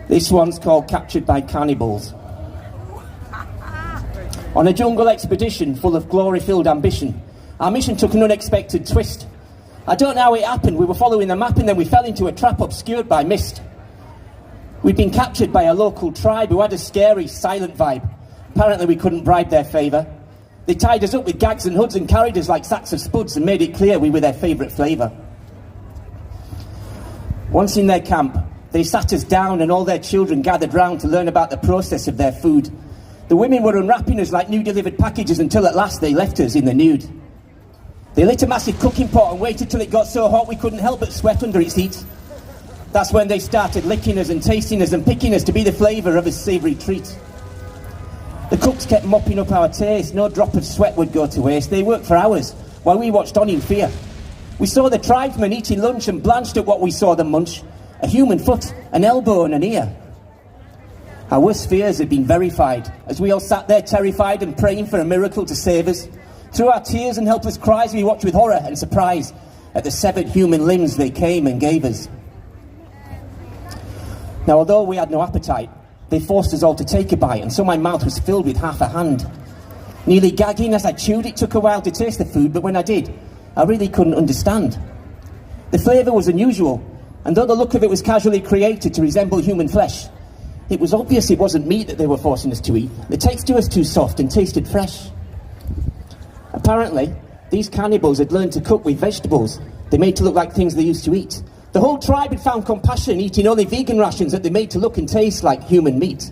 This one's called Captured by Cannibals. On a jungle expedition full of glory-filled ambition, our mission took an unexpected twist. I don't know how it happened. We were following the map and then we fell into a trap obscured by mist. We'd been captured by a local tribe who had a scary, silent vibe. Apparently we couldn't bribe their favour. They tied us up with gags and hoods and carried us like sacks of spuds and made it clear we were their favourite flavour. Once in their camp, they sat us down and all their children gathered round to learn about the process of their food. The women were unwrapping us like new delivered packages until at last they left us in the nude. They lit a massive cooking pot and waited till it got so hot we couldn't help but sweat under its heat. That's when they started licking us and tasting us and picking us to be the flavour of a savoury treat. The cooks kept mopping up our taste, no drop of sweat would go to waste. They worked for hours while we watched on in fear. We saw the tribesmen eating lunch and blanched at what we saw them munch. A human foot, an elbow and an ear. Our worst fears had been verified as we all sat there terrified and praying for a miracle to save us. Through our tears and helpless cries we watched with horror and surprise at the severed human limbs they came and gave us. Now although we had no appetite, they forced us all to take a bite and so my mouth was filled with half a hand. Nearly gagging as I chewed, it took a while to taste the food, but when I did, I really couldn't understand. The flavour was unusual, and though the look of it was casually created to resemble human flesh, it was obvious it wasn't meat that they were forcing us to eat. The texture was too soft and tasted fresh. Apparently, these cannibals had learned to cook with vegetables they made to look like things they used to eat. The whole tribe had found compassion, eating only vegan rations that they made to look and taste like human meat.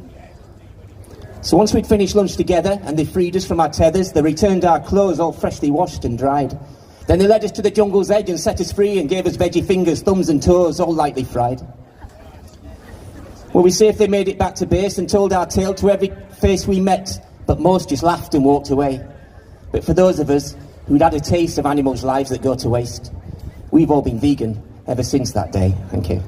So once we'd finished lunch together and they freed us from our tethers, they returned our clothes all freshly washed and dried. Then they led us to the jungle's edge and set us free and gave us veggie fingers, thumbs and toes, all lightly fried. Well, we safely made it back to base and told our tale to every face we met, but most just laughed and walked away. But for those of us who'd had a taste of animals' lives that go to waste, we've all been vegan ever since that day. Thank you.